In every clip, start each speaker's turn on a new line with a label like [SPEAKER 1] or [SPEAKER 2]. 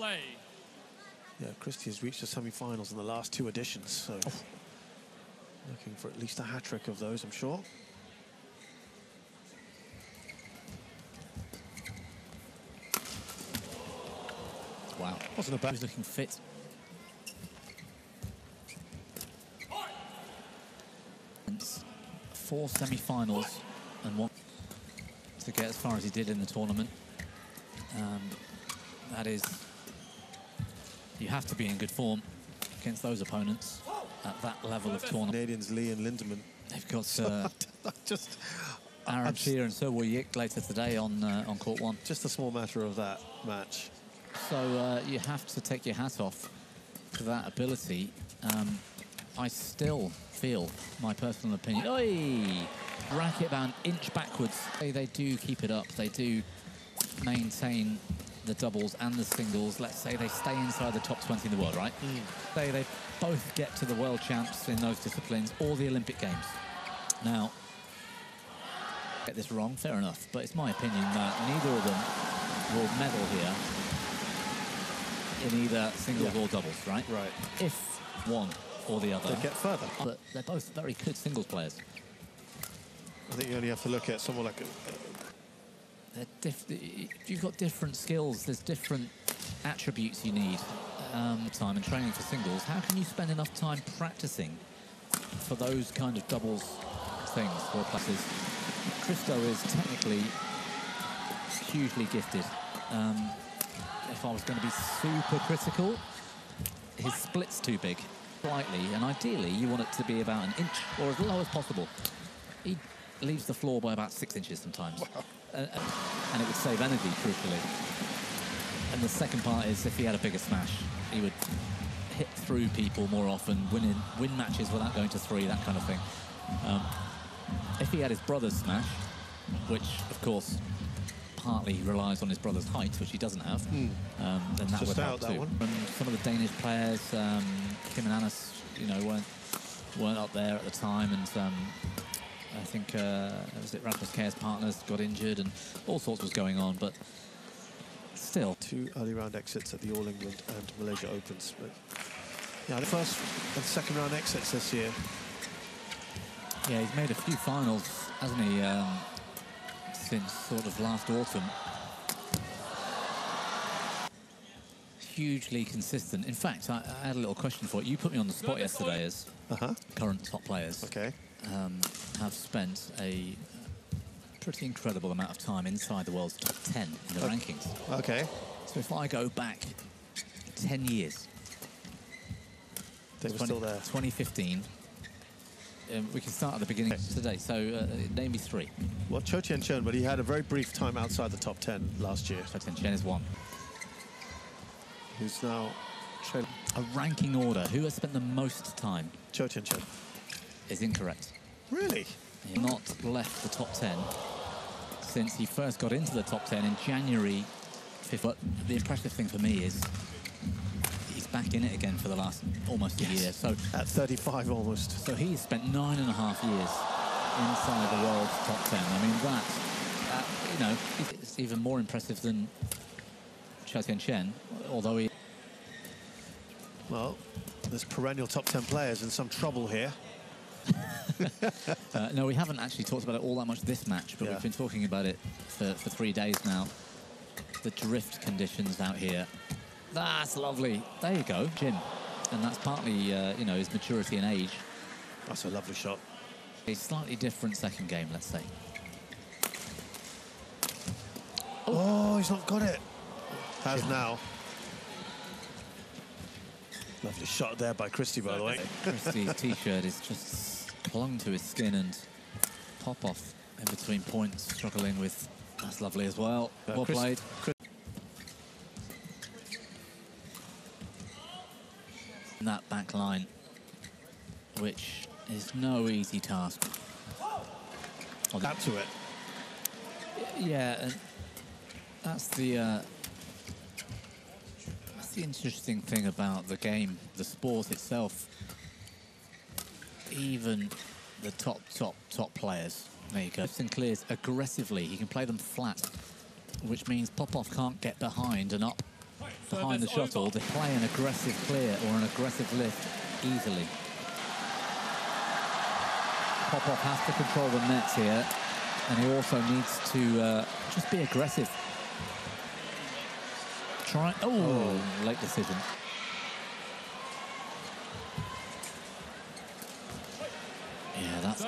[SPEAKER 1] play.
[SPEAKER 2] Yeah, Christie has reached the semi-finals in the last 2 editions, so looking for at least a hat-trick of those, I'm sure.
[SPEAKER 3] Wow,
[SPEAKER 2] Wasn't a bad.
[SPEAKER 3] He's looking fit. Four semi-finals and one to get as far as he did in the tournament. That is, you have to be in good form against those opponents at that level of tournament.
[SPEAKER 2] Canadians Lee and Lindemann.
[SPEAKER 3] They've got Aaron Shearer and So Yik later today on court 1.
[SPEAKER 2] Just a small matter of that match.
[SPEAKER 3] So you have to take your hat off to that ability. I still feel, my personal opinion, racket about an inch backwards. They do keep it up. They do maintain the doubles and the singles. Let's say they stay inside the top 20 in the world, right? They both get to the world champs in those disciplines or the Olympic Games. Now, get this wrong, fair enough, but it's my opinion that neither of them will medal here in either singles or doubles, right?
[SPEAKER 2] Right.
[SPEAKER 3] If one or the other.
[SPEAKER 2] They get further.
[SPEAKER 3] But they're both very good singles players.
[SPEAKER 2] I think you only have to look at someone like
[SPEAKER 3] you've got different skills, there's different attributes you need. Time and training for singles. How can you spend enough time practicing for those kind of doubles things or classes? Christo is technically hugely gifted. If I was going to be super critical, his split's too big, slightly, and ideally you want it to be about an inch or as low as possible. He leaves the floor by about 6 inches sometimes.
[SPEAKER 2] Wow.
[SPEAKER 3] And it would save energy, crucially. And the second part is if he had a bigger smash, he would hit through people more often, win matches without going to 3, that kind of thing. If he had his brother's smash, which, of course, partly relies on his brother's height, which he doesn't have, then that would help too. And some of the Danish players, Kim and Annas, you know, weren't up there at the time, and I think was it Rasmus Kjær's partners got injured and all sorts was going on, but still. 2
[SPEAKER 2] early round exits at the All England and Malaysia Opens. But yeah, the first and second round exits this year.
[SPEAKER 3] Yeah, he's made a few finals, hasn't he, since sort of last autumn. Hugely consistent. In fact, I had a little question for you. You put me on the spot yesterday as current top players.
[SPEAKER 2] Okay.
[SPEAKER 3] Have spent a pretty incredible amount of time inside the world's top 10 in the rankings.
[SPEAKER 2] Okay.
[SPEAKER 3] So if I go back 10 years,
[SPEAKER 2] they were still there.
[SPEAKER 3] 2015. We can start at the beginning today. So name me 3.
[SPEAKER 2] Well, Cho Tien-Chen, but he had a very brief time outside the top 10 last year.
[SPEAKER 3] Cho Tien-Chen is 1.
[SPEAKER 2] Who's now trailing.
[SPEAKER 3] A ranking order. Who has spent the most time?
[SPEAKER 2] Cho Tien-Chen.
[SPEAKER 3] Is incorrect.
[SPEAKER 2] Really?
[SPEAKER 3] He's not left the top 10 since he first got into the top 10 in January 5th. But the impressive thing for me is he's back in it again for the last almost a year. So
[SPEAKER 2] at 35 almost.
[SPEAKER 3] So he's spent 9.5 years inside the world's top 10. I mean, that you know, it's even more impressive than Cho Tien-Chen, although he...
[SPEAKER 2] Well, there's perennial top 10 players in some trouble here.
[SPEAKER 3] No, we haven't actually talked about it all that much this match, but we've been talking about it for 3 days now. The drift conditions out here. That's lovely. There you go, Jim. And that's partly, you know, his maturity and age.
[SPEAKER 2] That's a lovely shot.
[SPEAKER 3] A slightly different second game, let's say.
[SPEAKER 2] Oh, he's not got it. Has now. Lovely shot there by Christie, by the way.
[SPEAKER 3] Christie's T-shirt is just clung to his skin, and Popov in between points, struggling with... That's lovely as well. Well played. That back line, which is no easy task.
[SPEAKER 2] Up to it.
[SPEAKER 3] Yeah, and that's the interesting thing about the game, the sport itself. Even the top players, there you go. Sinclair's aggressively, he can play them flat, which means Popov can't get behind and up behind the shuttle, they play an aggressive clear or an aggressive lift easily. Popov has to control the nets here, and he also needs to just be aggressive. Late decision. Yeah, that's...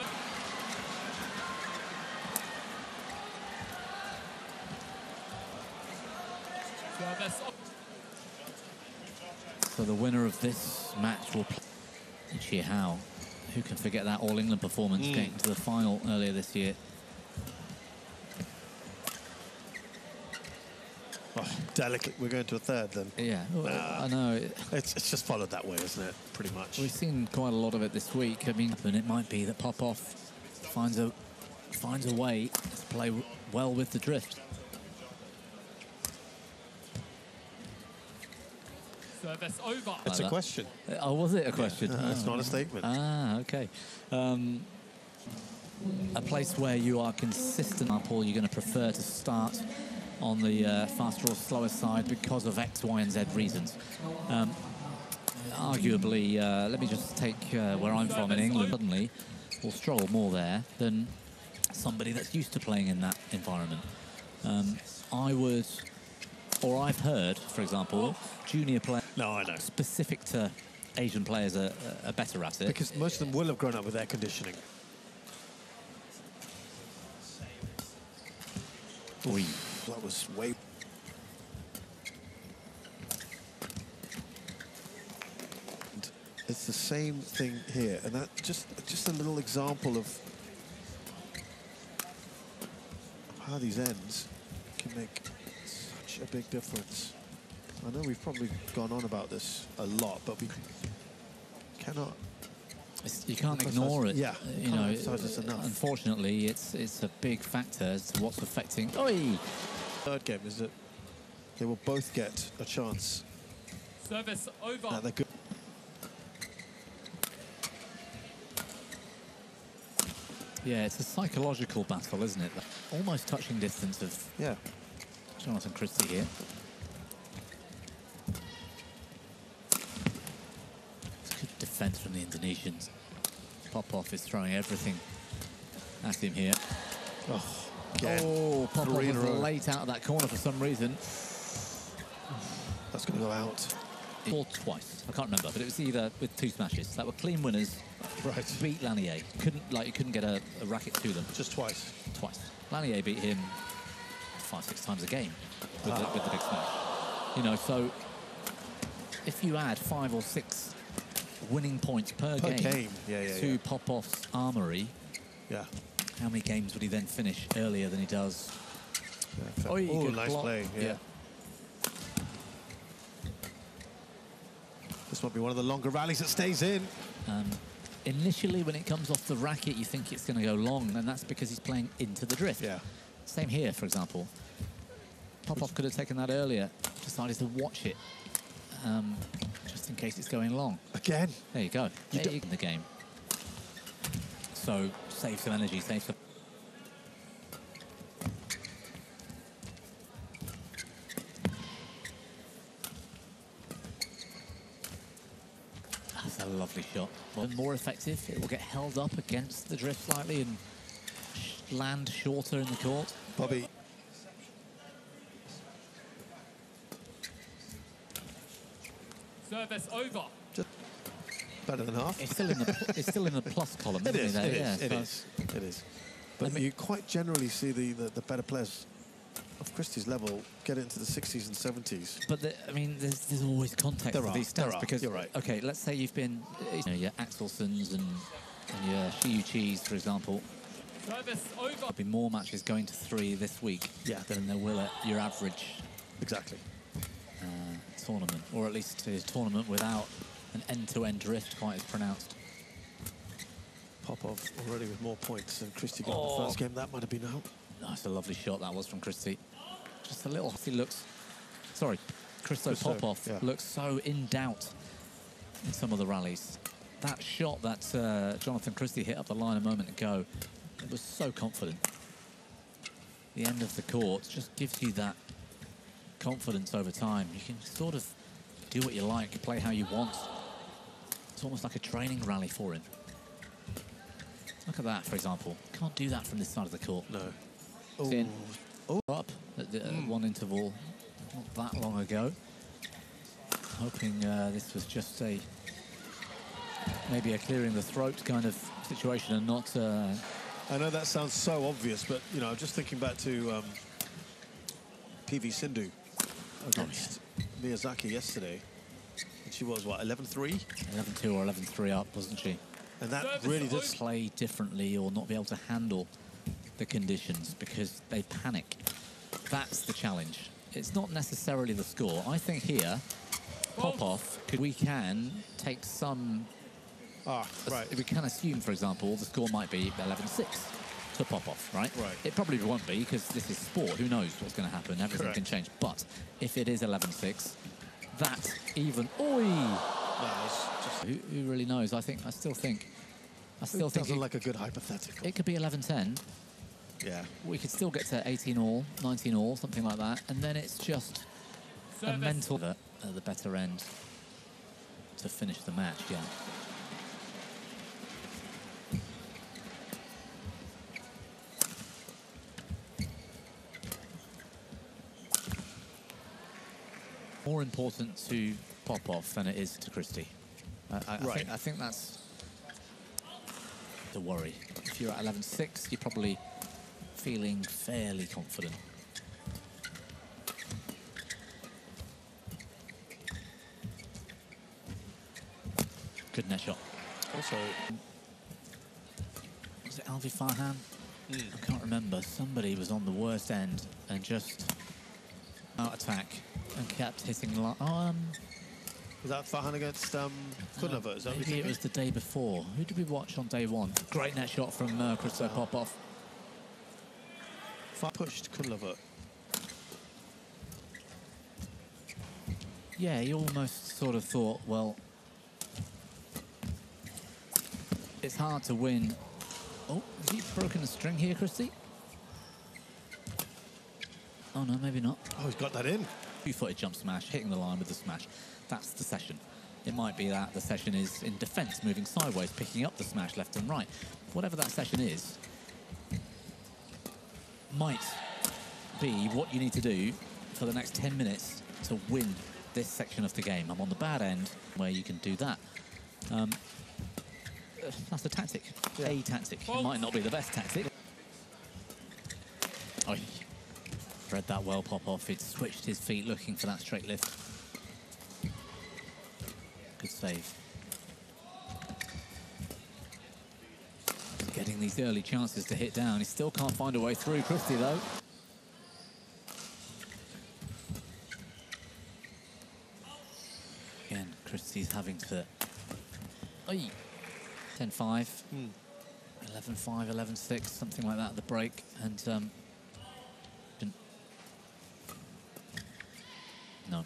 [SPEAKER 3] So the winner of this match will play Chi Hao. Who can forget that All-England performance getting to the final earlier this year?
[SPEAKER 2] Oh, delicate. We're going to a third then.
[SPEAKER 3] Yeah, I know.
[SPEAKER 2] It's just followed that way, isn't it? Pretty much.
[SPEAKER 3] We've seen quite a lot of it this week. I mean, and it might be that Popov finds a way to play well with the drift.
[SPEAKER 1] Service over.
[SPEAKER 2] It's a question.
[SPEAKER 3] Oh, was it a question?
[SPEAKER 2] Yeah, it's not a statement.
[SPEAKER 3] Ah, okay. A place where you are consistent, Paul, you're going to prefer to start on the faster or slower side because of X, Y, and Z reasons. Arguably, let me just take where I'm from in England. Suddenly, will struggle more there than somebody that's used to playing in that environment. I've heard, for example, junior players.
[SPEAKER 2] No, I know.
[SPEAKER 3] Specific to Asian players are better at it.
[SPEAKER 2] Because most of them will have grown up with air conditioning.
[SPEAKER 3] Oy.
[SPEAKER 2] That was way... It's the same thing here, and that just a little example of how these ends can make such a big difference. I know we've probably gone on about this a lot, but we cannot...
[SPEAKER 3] You can't ignore it.
[SPEAKER 2] Yeah,
[SPEAKER 3] you know,
[SPEAKER 2] this enough.
[SPEAKER 3] Unfortunately, it's a big factor as to what's affecting... Oi!
[SPEAKER 2] Third game is that they will both get a chance.
[SPEAKER 1] Service over.
[SPEAKER 2] They're good.
[SPEAKER 3] Yeah, it's a psychological battle, isn't it? Almost touching distance of Jonatan CHRISTIE here. It's good defense from the Indonesians. Popov is throwing everything at him here.
[SPEAKER 2] Oh,
[SPEAKER 3] Popov was late out of that corner for some reason.
[SPEAKER 2] That's going to go out.
[SPEAKER 3] Or twice, I can't remember, but it was either with two smashes that were clean winners.
[SPEAKER 2] Right.
[SPEAKER 3] Beat Lanier. Couldn't get a racket to them.
[SPEAKER 2] Just twice.
[SPEAKER 3] Twice. Lanier beat him 5-6 times a game with the big smash. You know, so if you add 5 or 6 winning points per game to Popov's armory, how many games would he then finish earlier than he does?
[SPEAKER 2] Oh, nice play. Yeah. This might be one of the longer rallies that stays in.
[SPEAKER 3] Initially, when it comes off the racket, you think it's going to go long, and that's because he's playing into the drift.
[SPEAKER 2] Yeah.
[SPEAKER 3] Same here, for example. Popov could have taken that earlier, decided to watch it, just in case it's going long.
[SPEAKER 2] Again.
[SPEAKER 3] There you go. In the game. So, save some energy, save some... That's a lovely shot. Well, more effective, it will get held up against the drift slightly and land shorter in the court.
[SPEAKER 2] Bobby.
[SPEAKER 1] Service over.
[SPEAKER 2] Just better than half.
[SPEAKER 3] It's still in the plus column.
[SPEAKER 2] It
[SPEAKER 3] isn't
[SPEAKER 2] is.
[SPEAKER 3] it?
[SPEAKER 2] It is. But you quite generally see the better players of CHRISTIE's level get into the 60s and 70s.
[SPEAKER 3] But I mean, there's always context to these stats because
[SPEAKER 2] you're right.
[SPEAKER 3] Okay, let's say you've been your Axelsons and your Shiyu Chis, for example.
[SPEAKER 1] Service over.
[SPEAKER 3] There'll be more matches going to 3 this week than there will at your average tournament, or at least a tournament without an end-to-end drift quite as pronounced.
[SPEAKER 2] Popov already with more points than CHRISTIE got in the first game. That might have been out.
[SPEAKER 3] That's a lovely shot that was from CHRISTIE. Just a little. He looks. Sorry, Christo Popov looks so in doubt in some of the rallies. That shot that Jonatan CHRISTIE hit up the line a moment ago, it was so confident. The end of the court just gives you that confidence over time. You can sort of do what you like, play how you want. It's almost like a training rally for him. Look at that, for example. Can't do that from this side of the court.
[SPEAKER 2] No.
[SPEAKER 3] In. Up at the one interval not that long ago. Hoping this was just maybe a clearing the throat kind of situation and not...
[SPEAKER 2] I know that sounds so obvious, but, you know, just thinking back to PV Sindhu against Miyazaki yesterday. And she was, what, 11-3?
[SPEAKER 3] 11-2 or 11-3 up, wasn't she?
[SPEAKER 2] And that really does
[SPEAKER 3] play differently or not be able to handle the conditions because they panic. That's the challenge. It's not necessarily the score. I think here, Popov, we can take some...
[SPEAKER 2] right.
[SPEAKER 3] We can assume, for example, the score might be 11-6 to Popov, right?
[SPEAKER 2] Right.
[SPEAKER 3] It probably won't be because this is sport. Who knows what's going to happen? Everything can change. But if it is 11-6, that's even... Oi!
[SPEAKER 2] No, it's just...
[SPEAKER 3] Who really knows? I still think
[SPEAKER 2] it doesn't like a good hypothetical.
[SPEAKER 3] It could be 11-10.
[SPEAKER 2] Yeah.
[SPEAKER 3] We could still get to 18-all, 19-all, something like that. And then it's just a mental at the better end to finish the match, yeah. More important to Popov than it is to Christie. I think that's the worry. If you're at 11-6, you're probably feeling fairly confident. Good net shot.
[SPEAKER 2] Also,
[SPEAKER 3] was it Alvi Farhan? I can't remember. Somebody was on the worst end and just out attack and kept hitting.
[SPEAKER 2] Was that Farhan against Kunava? Is that
[SPEAKER 3] maybe it was the day before. Who did we watch on day one? Great net shot from Christo Popov.
[SPEAKER 2] Pushed Kunava.
[SPEAKER 3] Yeah, he almost sort of thought, well, it's hard to win. Oh, has he broken a string here, Christie? Oh, no, maybe not.
[SPEAKER 2] Oh, he's got that in.
[SPEAKER 3] Two-footed jump smash, hitting the line with the smash. That's the session. It might be that the session is in defense, moving sideways, picking up the smash left and right. Whatever that session is, might be what you need to do for the next 10 minutes to win this section of the game. I'm on the bad end where you can do that. That's a tactic. Yeah. A tactic. It might not be the best tactic. Oh, read that well, Popov. He'd switched his feet looking for that straight lift. Good save. Getting these early chances to hit down. He still can't find a way through. Christie, though. Again, Christie's having to... 10-5, 11-5, 11-6, something like that at the break. And no.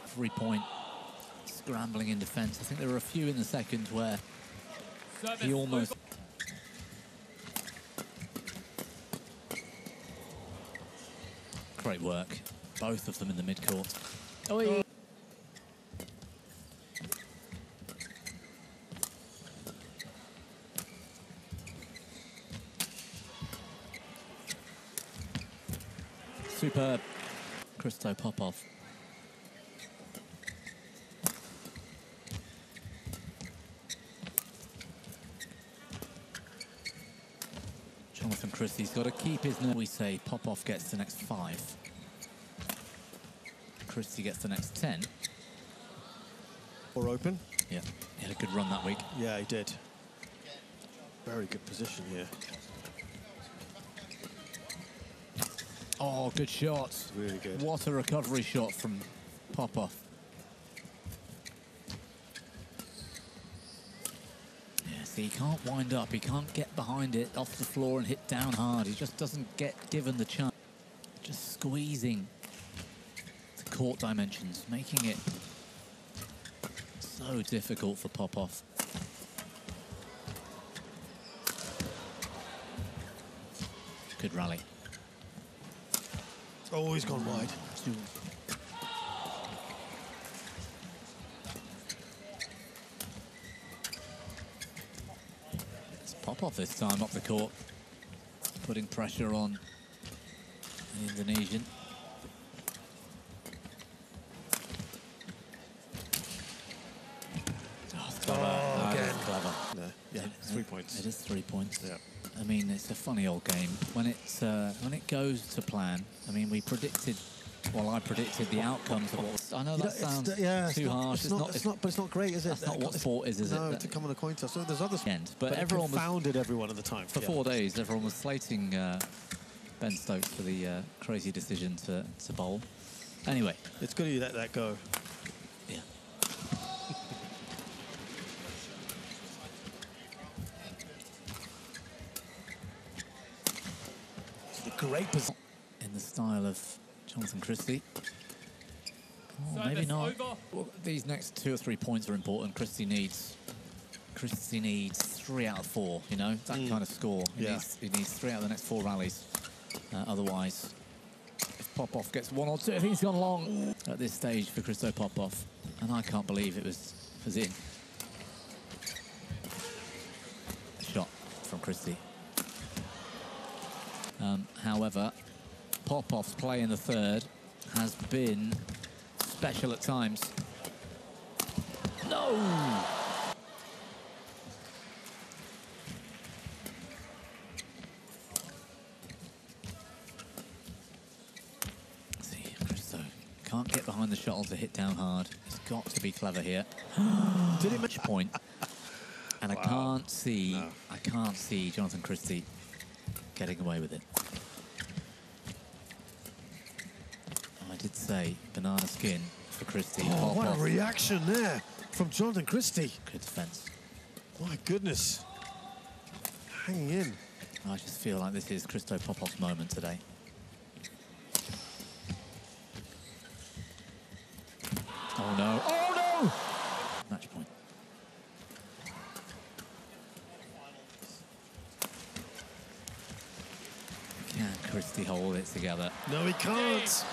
[SPEAKER 3] Three-point scrambling in defence. I think there were a few in the second where he almost... Great work. Both of them in the mid-court. Oh, superb. Christo Popov. Jonatan CHRISTIE's got to keep his nerve. We say Popov gets the next 5. Christie gets the next 10.
[SPEAKER 2] Or open.
[SPEAKER 3] Yeah, he had a good run that week.
[SPEAKER 2] Yeah, he did. Very good position here.
[SPEAKER 3] Oh, good shot.
[SPEAKER 2] Really good.
[SPEAKER 3] What a recovery shot from Popov. Yeah, see, he can't wind up. He can't get behind it off the floor and hit down hard. He just doesn't get given the chance. Just squeezing to court dimensions, making it so difficult for Popov. Good rally.
[SPEAKER 2] Oh, he's gone wide.
[SPEAKER 3] It's Popov this time up the court, putting pressure on the Indonesian. Oh, it's clever.
[SPEAKER 2] Oh, again.
[SPEAKER 3] Clever.
[SPEAKER 2] Yeah, 3 points.
[SPEAKER 3] It is 3 points.
[SPEAKER 2] Yeah.
[SPEAKER 3] I mean, it's a funny old game. When it goes to plan, I mean, we predicted, well, I predicted the outcomes of what. I know that sounds too harsh.
[SPEAKER 2] But it's not great, is it?
[SPEAKER 3] That's not what sport is it?
[SPEAKER 2] No, to come on a coin toss. So there's other
[SPEAKER 3] end, but
[SPEAKER 2] it
[SPEAKER 3] everyone
[SPEAKER 2] confounded everyone at the time.
[SPEAKER 3] For 4 days, everyone was slating Ben Stokes for the crazy decision to bowl. Anyway,
[SPEAKER 2] it's good you let that go.
[SPEAKER 3] Yeah.
[SPEAKER 2] Great position
[SPEAKER 3] in the style of Jonatan CHRISTIE. Oh, maybe not. Well, these next 2 or 3 points are important. CHRISTIE needs 3 out of 4. You know, that kind of score. He needs 3 out of the next 4 rallies. Otherwise, if Popov gets 1 or 2, I think he's gone long at this stage for Christo Popov, and I can't believe it was in. A shot from CHRISTIE. However, Popov's play in the third has been special at times. No! See, Christo can't get behind the shuttle to hit down hard. He's got to be clever here.
[SPEAKER 2] Did he match
[SPEAKER 3] point? And I can't see Jonatan CHRISTIE getting away with it. I did say banana skin for CHRISTIE.
[SPEAKER 2] Oh, what a reaction there from Jonatan CHRISTIE.
[SPEAKER 3] Good defense.
[SPEAKER 2] My goodness. Hanging in.
[SPEAKER 3] I just feel like this is Christo Popov's moment today. Oh no. Oh no! Match point. Can CHRISTIE hold it together?
[SPEAKER 2] No, he can't.